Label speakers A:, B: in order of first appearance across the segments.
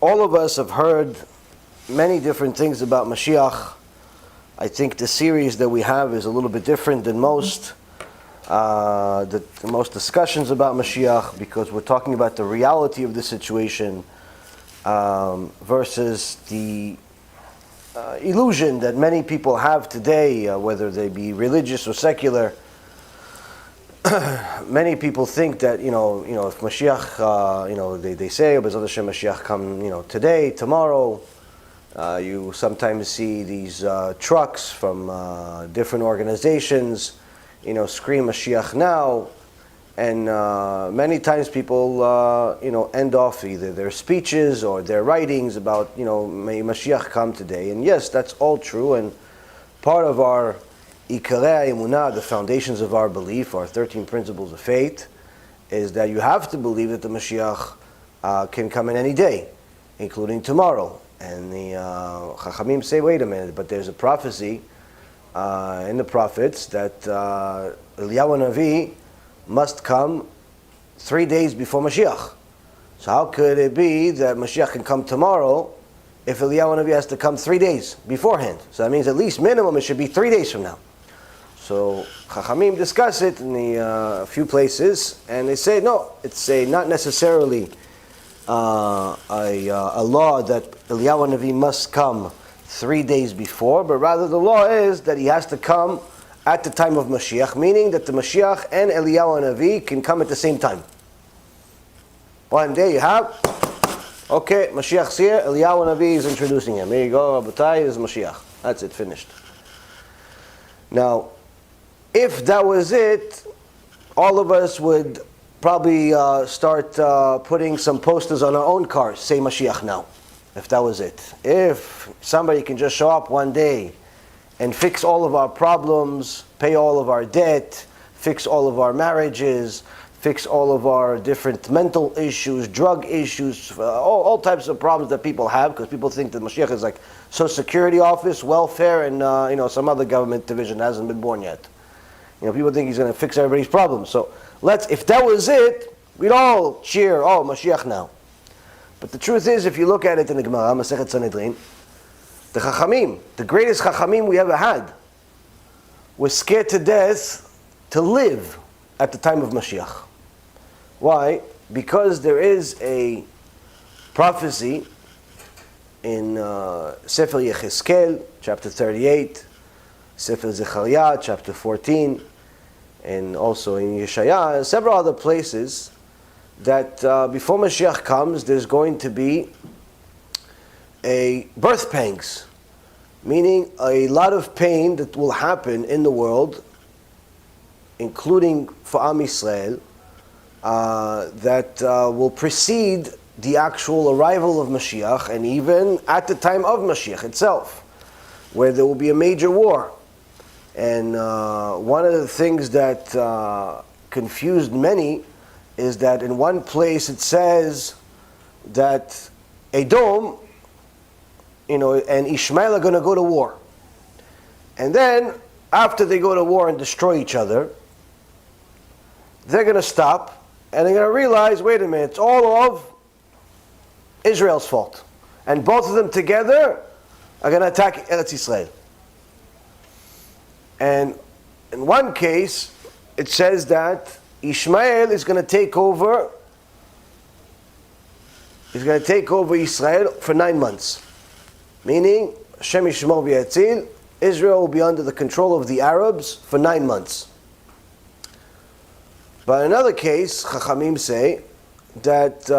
A: all of us have heard many different things about Mashiach. I think the series that we have is a little bit different than most. The most discussions about Mashiach, because we're talking about the reality of the situation versus the illusion that many people have today, whether they be religious or secular. Many people think that if Mashiach, they say, B'ezrat Hashem, Mashiach come, today, tomorrow. You sometimes see these trucks from different organizations, scream Mashiach now, and many times people, end off either their speeches or their writings about, may Mashiach come today. And yes, that's all true, and part of our Ikarei Emunah, the foundations of our belief, our 13 principles of faith, is that you have to believe that the Mashiach can come in any day, including tomorrow. And the Chachamim say, wait a minute, but there's a prophecy in the prophets that Eliyahu Navi must come 3 days before Mashiach. So how could it be that Mashiach can come tomorrow if Eliyahu Navi has to come 3 days beforehand? So that means at least minimum it should be 3 days from now. So Chachamim discuss it in a few places, and they say, no, it's not necessarily a law that Eliyahu Navi must come 3 days before, but rather the law is that he has to come at the time of Mashiach, meaning that the Mashiach and Eliyahu Navi can come at the same time. One day you have, okay, Mashiach's here, Eliyahu Navi is introducing him. Here you go, Rabotai, is Mashiach. That's it, finished. Now, if that was it, all of us would probably start putting some posters on our own cars, say Mashiach now, if that was it. If somebody can just show up one day and fix all of our problems, pay all of our debt, fix all of our marriages, fix all of our different mental issues, drug issues, all types of problems that people have, because people think that Mashiach is like Social Security Office, welfare, and some other government division that hasn't been born yet. People think he's going to fix everybody's problems. So if that was it, we'd all cheer, oh, Mashiach now. But the truth is, if you look at it in the Gemara, Masechet Sanhedrin, the Chachamim, the greatest Chachamim we ever had, was scared to death to live at the time of Mashiach. Why? Because there is a prophecy in Sefer Yechezkel, chapter 38, Sefer Zechariah, chapter 14, and also in Yeshaya, and several other places, that before Mashiach comes, there's going to be a birth pangs, meaning a lot of pain that will happen in the world, including for Am Yisrael, that will precede the actual arrival of Mashiach, and even at the time of Mashiach itself, where there will be a major war. And one of the things that confused many is that in one place it says that Edom, and Ishmael are going to go to war. And then, after they go to war and destroy each other, they're going to stop, and they're going to realize, wait a minute, it's all of Israel's fault. And both of them together are going to attack Eretz Yisrael. And in one case, it says that Ishmael is going to take over. He's going to take over Israel for 9 months. Meaning, Hashem Yishmor v'yatzil, Israel will be under the control of the Arabs for 9 months. But in another case, Chachamim say that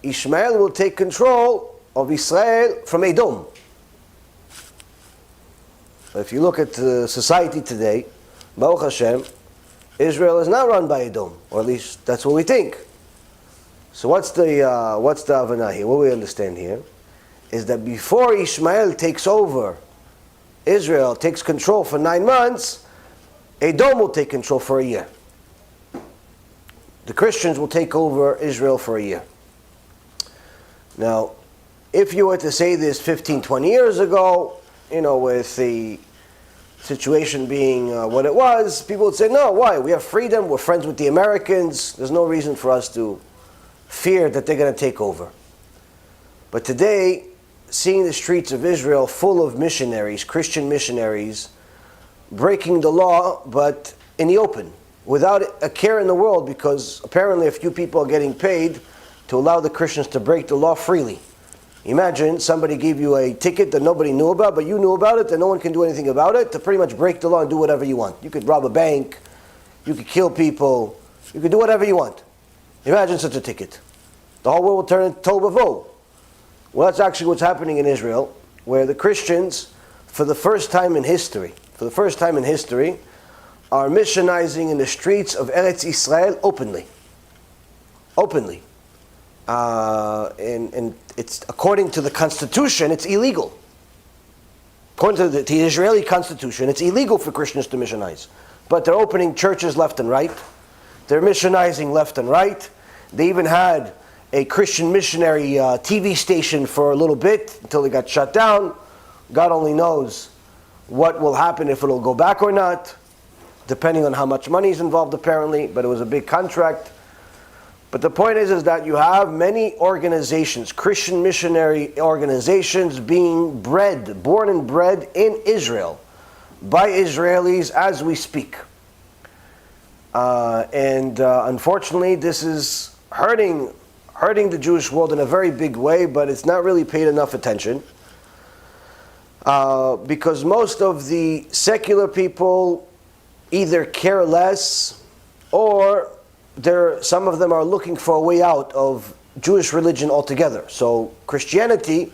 A: Ishmael will take control of Israel from Edom. If you look at society today, Baruch Hashem, Israel is not run by Edom, or at least that's what we think. So what's the Havana here? What we understand here is that before Ishmael takes over Israel, takes control for 9 months, Edom will take control for a year. The Christians will take over Israel for a year. Now, if you were to say this 15, 20 years ago, with the situation being what it was, people would say, no, why? We have freedom, we're friends with the Americans, there's no reason for us to fear that they're going to take over. But today, seeing the streets of Israel full of missionaries, Christian missionaries, breaking the law, but in the open, without a care in the world, because apparently a few people are getting paid to allow the Christians to break the law freely. Imagine somebody gave you a ticket that nobody knew about, but you knew about it and no one can do anything about it, to pretty much break the law and do whatever you want. You could rob a bank, you could kill people, you could do whatever you want. Imagine such a ticket. The whole world will turn into tohu vavohu. Well, that's actually what's happening in Israel, where the Christians, for the first time in history, are missionizing in the streets of Eretz Israel openly. And it's, according to the Constitution, it's illegal. According to the Israeli Constitution, it's illegal for Christians to missionize. But they're opening churches left and right. They're missionizing left and right. They even had a Christian missionary TV station for a little bit until it got shut down. God only knows what will happen, if it'll go back or not, depending on how much money is involved apparently, but it was a big contract. But the point is that you have many organizations, Christian missionary organizations, being born and bred in Israel by Israelis as we speak. Unfortunately, this is hurting the Jewish world in a very big way, but it's not really paid enough attention. Because most of the secular people either care less, or some of them are looking for a way out of Jewish religion altogether. So Christianity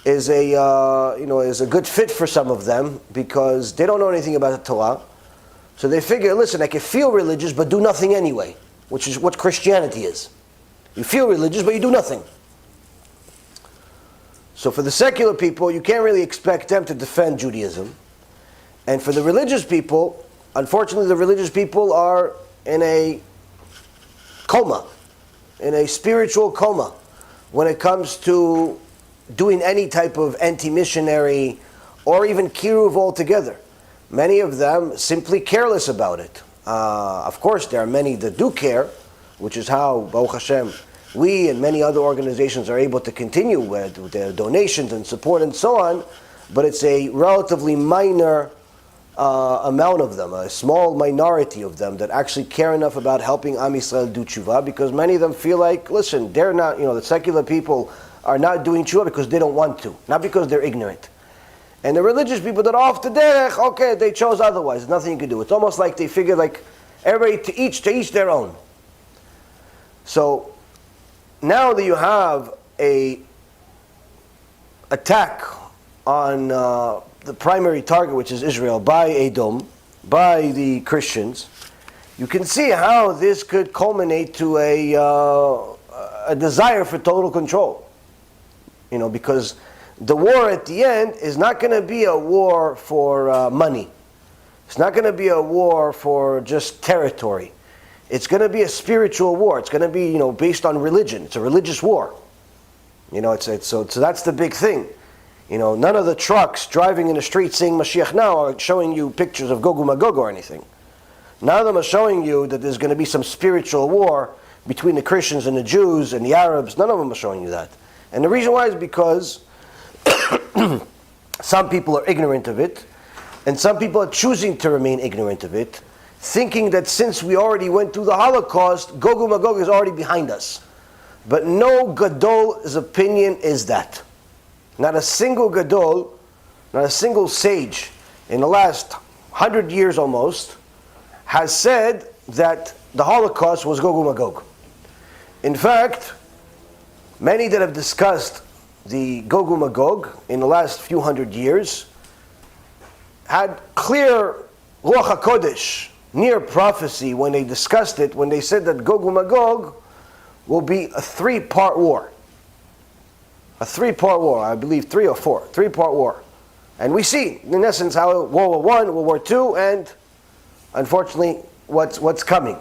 A: is a good fit for some of them, because they don't know anything about the Torah. So they figure, listen, I can feel religious but do nothing anyway, which is what Christianity is. You feel religious but you do nothing. So for the secular people, you can't really expect them to defend Judaism. And for the religious people, unfortunately, the religious people are in a coma, in a spiritual coma, when it comes to doing any type of anti-missionary or even kiruv altogether. Many of them simply careless about it. Of course, there are many that do care, which is how, Baruch Hashem, we and many other organizations are able to continue with their donations and support and so on, but it's a relatively minor amount of them, a small minority of them that actually care enough about helping Am Yisrael do tshuva, because many of them feel like, listen, they're not, the secular people are not doing tshuva because they don't want to, not because they're ignorant. And the religious people that are off the derech, okay, they chose otherwise, there's nothing you can do. It's almost like they figure like everybody to each their own. So now that you have a attack on the primary target, which is Israel, by Edom, by the Christians, you can see how this could culminate to a desire for total control. Because the war at the end is not going to be a war for money. It's not going to be a war for just territory. It's going to be a spiritual war. It's going to be, based on religion. It's a religious war. So that's the big thing. None of the trucks driving in the street saying MaShiach now are showing you pictures of Gog and Magog or anything. None of them are showing you that there's going to be some spiritual war between the Christians and the Jews and the Arabs. None of them are showing you that. And the reason why is because some people are ignorant of it, and some people are choosing to remain ignorant of it, thinking that since we already went through the Holocaust, Gog and Magog is already behind us. But no Gadol's opinion is that. Not a single Gadol, not a single sage in the last 100 years almost has said that the Holocaust was Gog and Magog. In fact, many that have discussed the Gog and Magog in the last few hundred years had clear Ruach HaKodesh, near prophecy, when they discussed it, when they said that Gog and Magog will be a three-part war. A three-part war, I believe 3 or 4, three-part war. And we see, in essence, how World War I, World War II, and unfortunately, what's coming.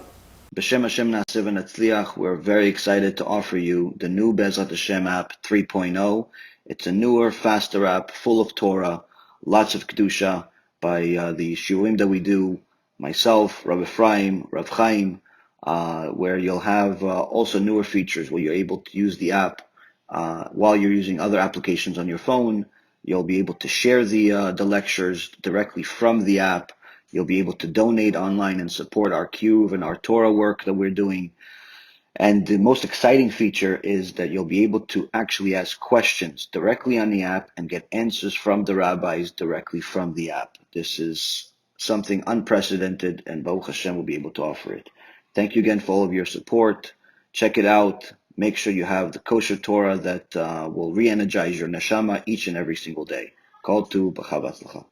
B: B'Shem Hashem Na'aseh v'Natzliach, we're very excited to offer you the new BeEzrat Hashem app 3.0. It's a newer, faster app, full of Torah, lots of Kedusha, by the Shiurim that we do, myself, Rabbi Efraim, Rav Chaim, where you'll have also newer features where you're able to use the app while you're using other applications on your phone. You'll be able to share the lectures directly from the app. You'll be able to donate online and support our Cube and our Torah work that we're doing. And the most exciting feature is that you'll be able to actually ask questions directly on the app and get answers from the rabbis directly from the app. This is something unprecedented, and Baruch Hashem will be able to offer it. Thank you again for all of your support. Check it out. Make sure you have the kosher Torah that will re-energize your neshama each and every single day. Call to B'chavatzlacha.